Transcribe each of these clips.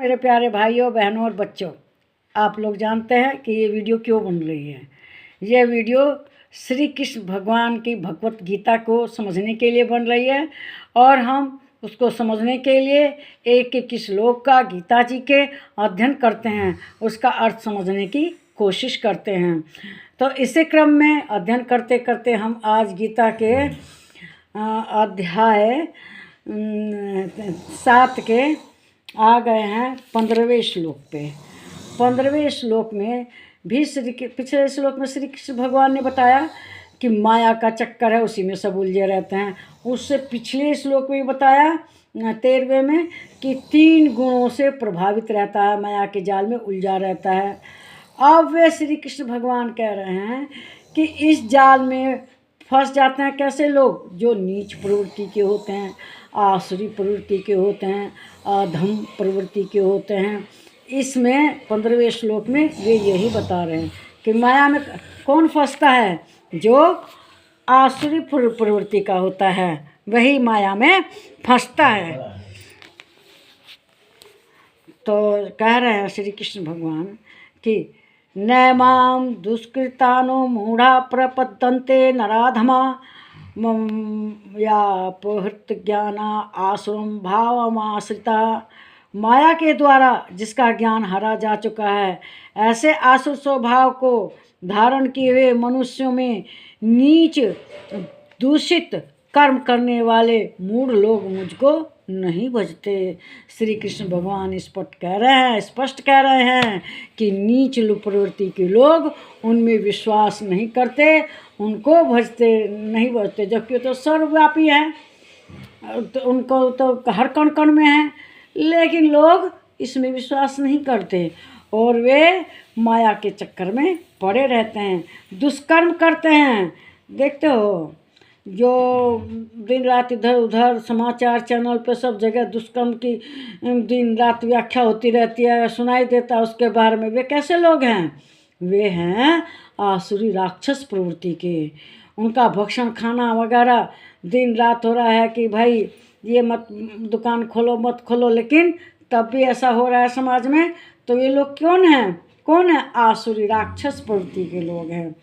मेरे प्यारे भाइयों बहनों और बच्चों, आप लोग जानते हैं कि ये वीडियो क्यों बन रही है। ये वीडियो श्री कृष्ण भगवान की भगवत गीता को समझने के लिए बन रही है और हम उसको समझने के लिए एक एक श्लोक का गीता जी के अध्ययन करते हैं, उसका अर्थ समझने की कोशिश करते हैं। तो इसी क्रम में अध्ययन करते करते हम आज गीता के अध्याय 7 के आ गए हैं 15वें श्लोक पे। 15वें श्लोक में भी पिछले श्लोक में श्री कृष्ण भगवान ने बताया कि माया का चक्कर है, उसी में सब उलझे रहते हैं। उससे पिछले श्लोक में बताया 13वें में कि 3 गुणों से प्रभावित रहता है, माया के जाल में उलझा रहता है। अब वे श्री कृष्ण भगवान कह रहे हैं कि इस जाल में फंस जाते हैं कैसे लोग, जो नीच प्रवृत्ति के होते हैं, आसुरी प्रवृत्ति के होते हैं, अधम प्रवृत्ति के होते हैं। इसमें 15वें श्लोक में वे यही बता रहे हैं कि माया में कौन फंसता है, जो आसुरी प्रवृत्ति का होता है वही माया में फंसता है। तो कह रहे हैं श्री कृष्ण भगवान कि नैमां दुष्कृतानो मूढ़ा प्रपद्यन्ते नराधमा या अपहृत ज्ञाना आसुरम भावमाश्रिता। माया के द्वारा जिसका ज्ञान हरा जा चुका है, ऐसे आसुर स्वभाव को धारण किए हुए मनुष्यों में नीच दूषित कर्म करने वाले मूढ़ लोग मुझको नहीं भजते। श्री कृष्ण भगवान स्पष्ट कह रहे हैं कि नीच प्रवृत्ति के लोग उनमें विश्वास नहीं करते, उनको नहीं भजते, जबकि तो सर्वव्यापी है, तो उनको तो हर कण कण में है, लेकिन लोग इसमें विश्वास नहीं करते और वे माया के चक्कर में पड़े रहते हैं, दुष्कर्म करते हैं। देखते हो जो दिन रात इधर उधर समाचार चैनल पे सब जगह दुष्कर्म की दिन रात व्याख्या होती रहती है, सुनाई देता है उसके बारे में। वे कैसे लोग हैं? वे हैं आसुरी राक्षस प्रवृत्ति के। उनका भक्षण खाना वगैरह दिन रात हो रहा है कि भाई ये मत दुकान खोलो मत खोलो, लेकिन तब भी ऐसा हो रहा है समाज में। तो ये लोग कौन है? आसुरी राक्षस प्रवृत्ति के लोग हैं।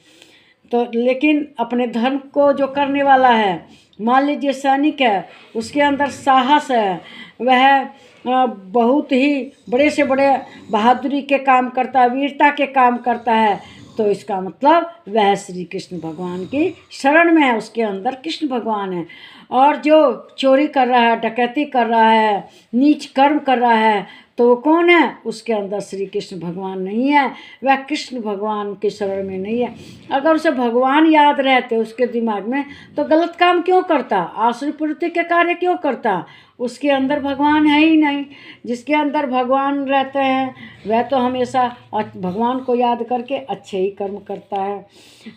तो लेकिन अपने धर्म को जो करने वाला है, मान लीजिए सैनिक है, उसके अंदर साहस है, वह बहुत ही बड़े से बड़े बहादुरी के काम करता है, वीरता के काम करता है, तो इसका मतलब वह श्री कृष्ण भगवान की शरण में है, उसके अंदर कृष्ण भगवान है। और जो चोरी कर रहा है, डकैती कर रहा है, नीच कर्म कर रहा है, तो वो कौन है? उसके अंदर श्री कृष्ण भगवान नहीं है, वह कृष्ण भगवान के शरण में नहीं है। अगर उसे भगवान याद रहते उसके दिमाग में, तो गलत काम क्यों करता, आसुरी प्रवृत्ति के कार्य क्यों करता? उसके अंदर भगवान है ही नहीं। जिसके अंदर भगवान रहते हैं वह तो हमेशा भगवान को याद करके अच्छे ही कर्म करता है।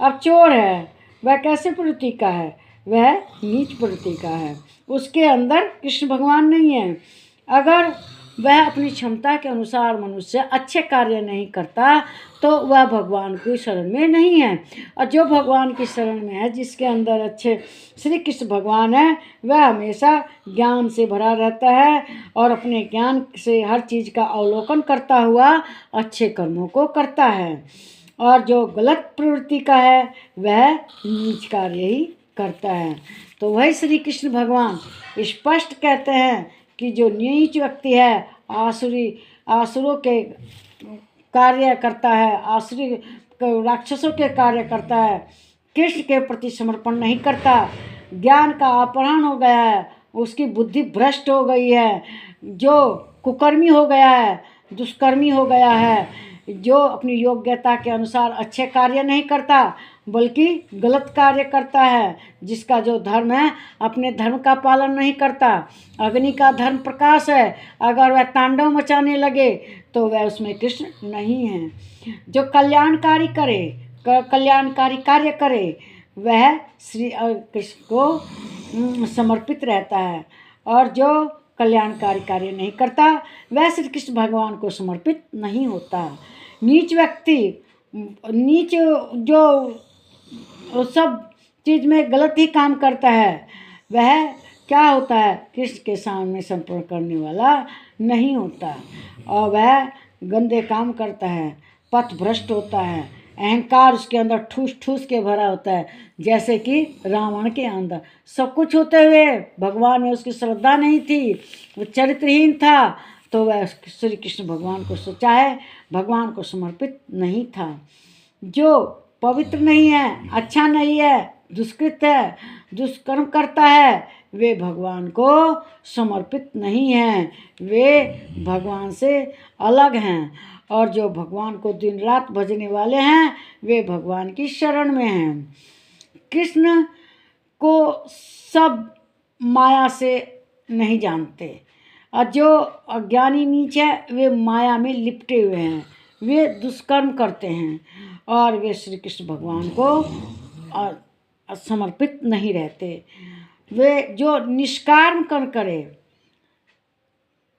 अब चोर है, वह कैसे प्रवृत्ति का है? वह नीच प्रवृत्ति का है, उसके अंदर कृष्ण भगवान नहीं है। अगर वह अपनी क्षमता के अनुसार मनुष्य अच्छे कार्य नहीं करता, तो वह भगवान की शरण में नहीं है। और जो भगवान की शरण में है, जिसके अंदर अच्छे श्री कृष्ण भगवान है, वह हमेशा ज्ञान से भरा रहता है और अपने ज्ञान से हर चीज़ का अवलोकन करता हुआ अच्छे कर्मों को करता है। और जो गलत प्रवृत्ति का है वह नीच कार्य ही करता है। तो वही श्री कृष्ण भगवान स्पष्ट कहते हैं कि जो नीच व्यक्ति है, आसुरों के कार्य करता है, आसुरी राक्षसों के कार्य करता है, कृष्ण के प्रति समर्पण नहीं करता, ज्ञान का अपहरण हो गया है, उसकी बुद्धि भ्रष्ट हो गई है, जो कुकर्मी हो गया है, दुष्कर्मी हो गया है, जो अपनी योग्यता के अनुसार अच्छे कार्य नहीं करता बल्कि गलत कार्य करता है, जिसका जो धर्म है अपने धर्म का पालन नहीं करता। अग्नि का धर्म प्रकाश है, अगर वह तांडव मचाने लगे तो वह उसमें कृष्ण नहीं है। जो कल्याणकारी कार्य करे वह श्री कृष्ण को समर्पित रहता है, और जो कल्याणकारी कार्य नहीं करता वह श्री कृष्ण भगवान को समर्पित नहीं होता। नीच व्यक्ति, नीच जो सब चीज़ में गलत ही काम करता है, वह क्या होता है? कृष्ण के सामने समर्पण करने वाला नहीं होता और वह गंदे काम करता है, पथ भ्रष्ट होता है, अहंकार उसके अंदर ठूस ठूस के भरा होता है, जैसे कि रावण के अंदर। सब कुछ होते हुए भगवान में उसकी श्रद्धा नहीं थी, वो चरित्रहीन था, तो वह श्री कृष्ण भगवान को सोचा है, भगवान को समर्पित नहीं था। जो पवित्र नहीं है, अच्छा नहीं है, दुष्कृत है, दुष्कर्म करता है, वे भगवान को समर्पित नहीं हैं, वे भगवान से अलग हैं। और जो भगवान को दिन रात भजने वाले हैं, वे भगवान की शरण में हैं। कृष्ण को सब माया से नहीं जानते, और जो अज्ञानी नीच है वे माया में लिपटे हुए हैं, वे दुष्कर्म करते हैं और वे श्री कृष्ण भगवान को समर्पित नहीं रहते। वे जो निष्काम कर्म करे,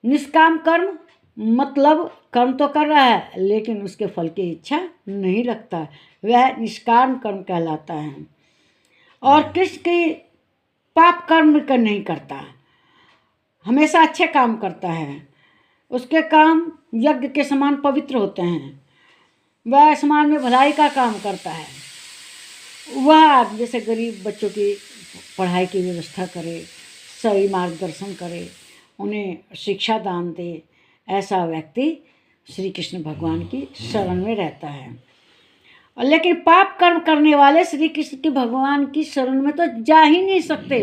निष्काम कर्म मतलब कर्म तो कर रहा है लेकिन उसके फल की इच्छा नहीं रखता, वह निष्काम कर्म कहलाता है। और कृष्ण की पाप कर्म कर नहीं करता, हमेशा अच्छे काम करता है, उसके काम यज्ञ के समान पवित्र होते हैं, वह समाज में भलाई का काम करता है। वह जैसे गरीब बच्चों की पढ़ाई की व्यवस्था करे, सही मार्गदर्शन करे, उन्हें शिक्षा दान दे, ऐसा व्यक्ति श्री कृष्ण भगवान की शरण में रहता है। लेकिन पाप कर्म करने वाले श्री कृष्ण के भगवान की शरण में तो जा ही नहीं सकते,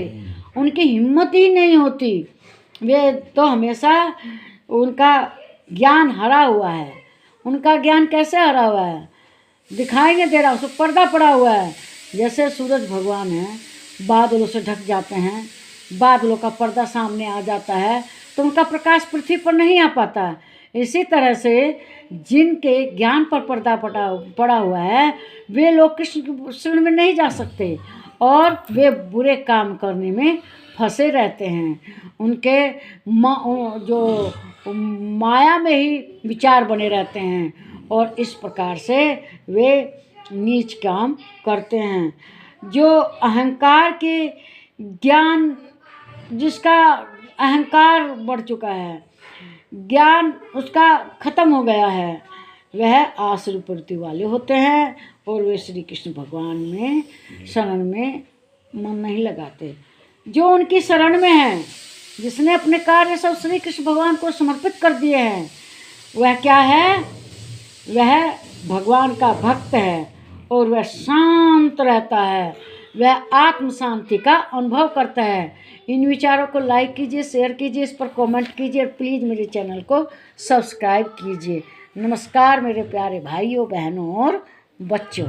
उनकी हिम्मत ही नहीं होती। वे तो हमेशा उनका ज्ञान हरा हुआ है। उनका ज्ञान कैसे हरा हुआ है? दिखाई नहीं दे रहा, उसको पर्दा पड़ा हुआ है। जैसे सूरज भगवान है, बादलों से ढक जाते हैं, बादलों का पर्दा सामने आ जाता है तो उनका प्रकाश पृथ्वी पर नहीं आ पाता। इसी तरह से जिनके ज्ञान पर पर्दा पड़ा हुआ है, वे लोग कृष्ण की शरण में नहीं जा सकते और वे बुरे काम करने में फंसे रहते हैं। उनके जो माया में ही विचार बने रहते हैं और इस प्रकार से वे नीच काम करते हैं। जो अहंकार के ज्ञान, जिसका अहंकार बढ़ चुका है, ज्ञान उसका खत्म हो गया है, वह आसुर प्रवृत्ति वाले होते हैं और वे श्री कृष्ण भगवान में शरण में मन नहीं लगाते। जो उनकी शरण में है, जिसने अपने कार्य सब श्री कृष्ण भगवान को समर्पित कर दिए हैं, वह क्या है? वह भगवान का भक्त है और वह शांत रहता है, वह आत्म शांति का अनुभव करता है। इन विचारों को लाइक कीजिए, शेयर कीजिए, इस पर कमेंट कीजिए, प्लीज़ मेरे चैनल को सब्सक्राइब कीजिए। नमस्कार मेरे प्यारे भाइयों, बहनों और बच्चों।